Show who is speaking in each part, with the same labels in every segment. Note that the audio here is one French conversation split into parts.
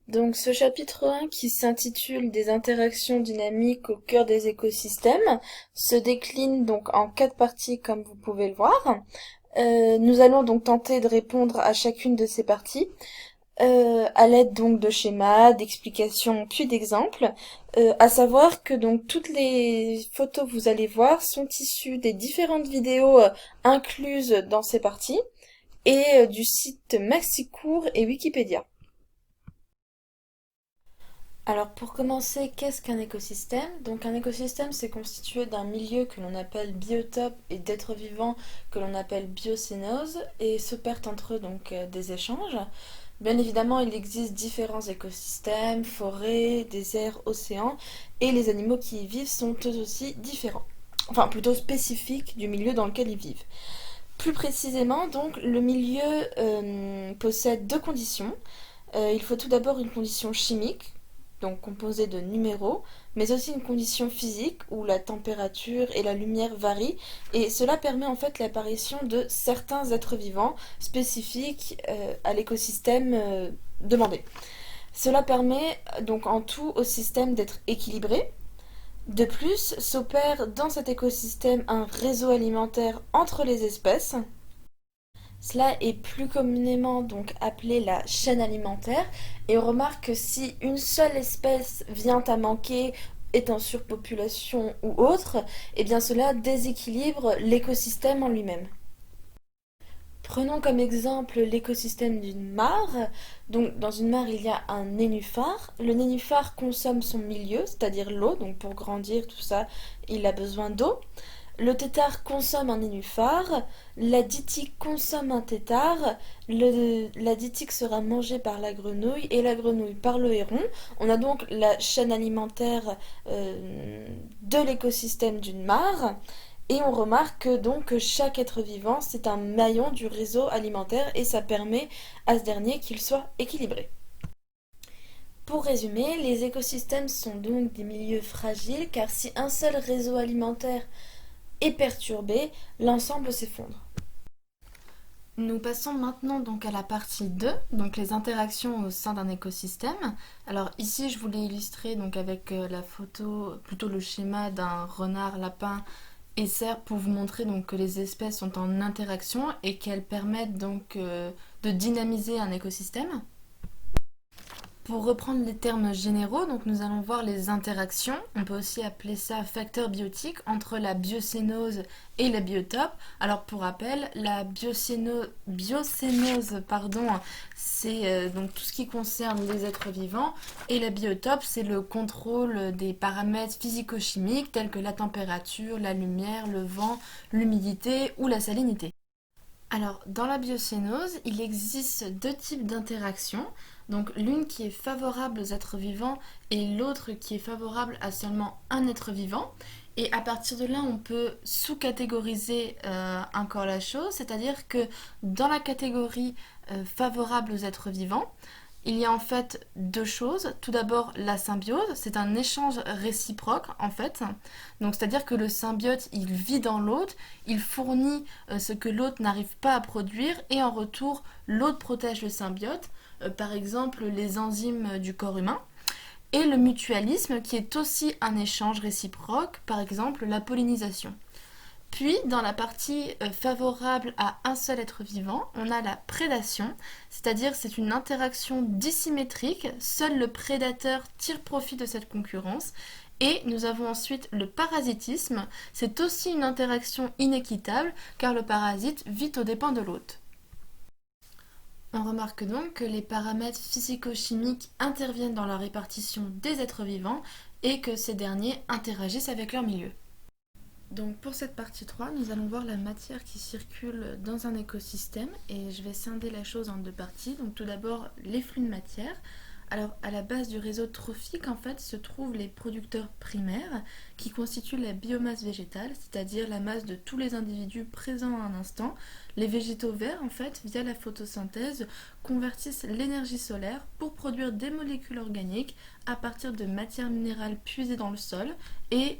Speaker 1: Donc ce chapitre 1 qui s'intitule Des interactions dynamiques au cœur des écosystèmes se décline donc en 4 parties comme vous pouvez le voir. Nous allons donc tenter de répondre à chacune de ces parties à l'aide donc de schémas, d'explications puis d'exemples. À savoir que donc toutes les photos que vous allez voir sont issues des différentes vidéos incluses dans ces parties et du site Maxicours et Wikipédia. Alors pour commencer, qu'est-ce qu'un écosystème? Donc un écosystème, c'est constitué d'un milieu que l'on appelle biotope et d'êtres vivants que l'on appelle biocénose et s'opèrent entre eux donc des échanges. Bien évidemment, il existe différents écosystèmes, forêts, déserts, océans, et les animaux qui y vivent sont eux aussi différents. Enfin, plutôt spécifiques du milieu dans lequel ils vivent. Plus précisément, donc, le milieu possède 2 conditions. Il faut tout d'abord une condition chimique, donc composée de numéros, mais aussi une condition physique où la température et la lumière varient, et cela permet en fait l'apparition de certains êtres vivants spécifiques à l'écosystème demandé. Cela permet donc en tout au système d'être équilibré. De plus, s'opère dans cet écosystème un réseau alimentaire entre les espèces. Cela est plus communément donc appelé la chaîne alimentaire et on remarque que si une seule espèce vient à manquer, est en surpopulation ou autre, eh bien cela déséquilibre l'écosystème en lui-même. Prenons comme exemple l'écosystème d'une mare. Donc dans une mare, il y a un nénuphar. Le nénuphar consomme son milieu, c'est-à-dire l'eau, donc pour grandir tout ça, il a besoin d'eau. Le tétard consomme un nénuphar, la ditique consomme un tétard, la ditique sera mangée par la grenouille et la grenouille par le héron. On a donc la chaîne alimentaire de l'écosystème d'une mare. Et on remarque donc que chaque être vivant, c'est un maillon du réseau alimentaire et ça permet à ce dernier qu'il soit équilibré. Pour résumer, les écosystèmes sont donc des milieux fragiles car si un seul réseau alimentaire est perturbé, l'ensemble s'effondre. Nous passons maintenant donc à la partie 2, donc les interactions au sein d'un écosystème. Alors ici je voulais illustrer donc avec la photo, plutôt le schéma d'un renard lapin et cerf pour vous montrer donc que les espèces sont en interaction et qu'elles permettent donc de dynamiser un écosystème. Pour reprendre les termes généraux, donc nous allons voir les interactions. On peut aussi appeler ça facteur biotique entre la biocénose et le biotope. Alors pour rappel, la biocénose, c'est donc tout ce qui concerne les êtres vivants et la biotope, c'est le contrôle des paramètres physico-chimiques tels que la température, la lumière, le vent, l'humidité ou la salinité. Alors, dans la biocénose, il existe 2 types d'interactions. Donc, l'une qui est favorable aux êtres vivants et l'autre qui est favorable à seulement un être vivant. Et à partir de là, on peut sous-catégoriser encore la chose, c'est-à-dire que dans la catégorie favorable aux êtres vivants, il y a en fait 2 choses. Tout d'abord, la symbiose, c'est un échange réciproque en fait. Donc c'est-à-dire que le symbiote, il vit dans l'autre, il fournit ce que l'autre n'arrive pas à produire et en retour, l'autre protège le symbiote, par exemple les enzymes du corps humain. Et le mutualisme qui est aussi un échange réciproque, par exemple la pollinisation. Puis, dans la partie favorable à un seul être vivant, on a la prédation, c'est-à-dire c'est une interaction dissymétrique, seul le prédateur tire profit de cette concurrence. Et nous avons ensuite le parasitisme, c'est aussi une interaction inéquitable car le parasite vit aux dépens de l'hôte. On remarque donc que les paramètres physico-chimiques interviennent dans la répartition des êtres vivants et que ces derniers interagissent avec leur milieu. Donc pour cette partie 3, nous allons voir la matière qui circule dans un écosystème et je vais scinder la chose en 2 parties. Donc tout d'abord les flux de matière. Alors à la base du réseau trophique en fait se trouvent les producteurs primaires qui constituent la biomasse végétale, c'est-à-dire la masse de tous les individus présents à un instant. Les végétaux verts en fait via la photosynthèse convertissent l'énergie solaire pour produire des molécules organiques à partir de matières minérales puisées dans le sol et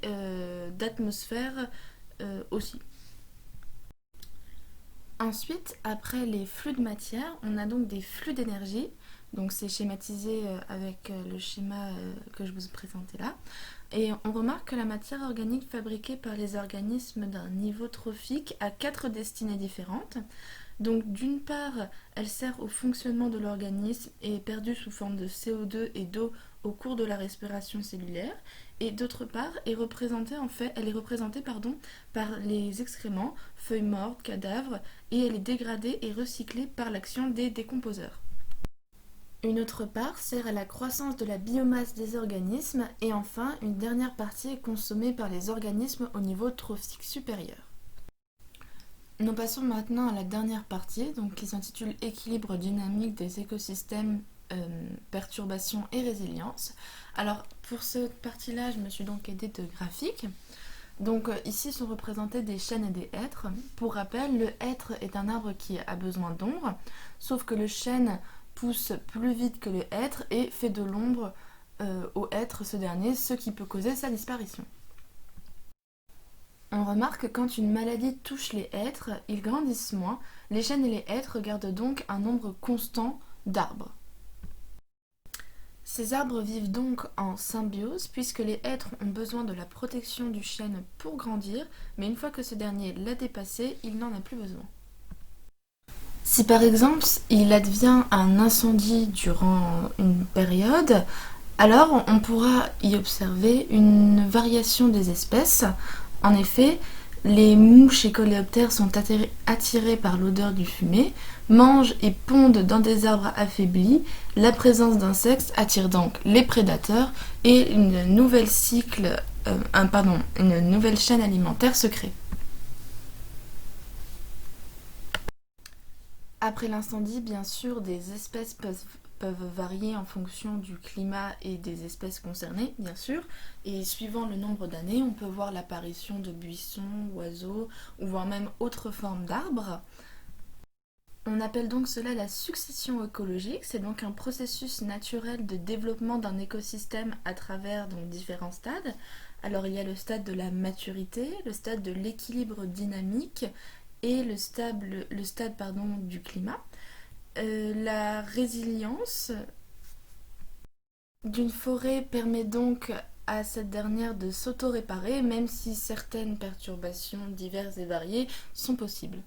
Speaker 1: d'atmosphère aussi. Ensuite, après les flux de matière, on a donc des flux d'énergie. Donc c'est schématisé avec le schéma que je vous ai présenté là. Et on remarque que la matière organique fabriquée par les organismes d'un niveau trophique a 4 destinées différentes. Donc d'une part, elle sert au fonctionnement de l'organisme et est perdue sous forme de CO2 et d'eau au cours de la respiration cellulaire. Et d'autre part, elle est représentée par les excréments, feuilles mortes, cadavres, et elle est dégradée et recyclée par l'action des décomposeurs. Une autre part sert à la croissance de la biomasse des organismes et enfin, une dernière partie est consommée par les organismes au niveau trophique supérieur. Nous passons maintenant à la dernière partie, qui s'intitule Équilibre dynamique des écosystèmes, perturbations et résilience. Alors pour cette partie-là, je me suis donc aidée de graphiques. Donc ici sont représentés des chênes et des hêtres. Pour rappel, le hêtre est un arbre qui a besoin d'ombre, sauf que le chêne pousse plus vite que le hêtre et fait de l'ombre au hêtre ce dernier, ce qui peut causer sa disparition. On remarque que quand une maladie touche les hêtres, ils grandissent moins. Les chênes et les hêtres gardent donc un nombre constant d'arbres. Ces arbres vivent donc en symbiose puisque les hêtres ont besoin de la protection du chêne pour grandir, mais une fois que ce dernier l'a dépassé, il n'en a plus besoin. Si par exemple il advient un incendie durant une période, alors on pourra y observer une variation des espèces. En effet, les mouches et coléoptères sont attirés par l'odeur du fumet, mangent et pondent dans des arbres affaiblis. La présence d'insectes attire donc les prédateurs et une nouvelle chaîne alimentaire se crée. Après l'incendie, bien sûr, des espèces peuvent varier en fonction du climat et des espèces concernées, bien sûr. Et suivant le nombre d'années, on peut voir l'apparition de buissons, oiseaux, ou voire même autres formes d'arbres. On appelle donc cela la succession écologique. C'est donc un processus naturel de développement d'un écosystème à travers différents stades. Alors il y a le stade de la maturité, le stade de l'équilibre dynamique et le stade du climat. La résilience d'une forêt permet donc à cette dernière de s'auto-réparer, même si certaines perturbations diverses et variées sont possibles.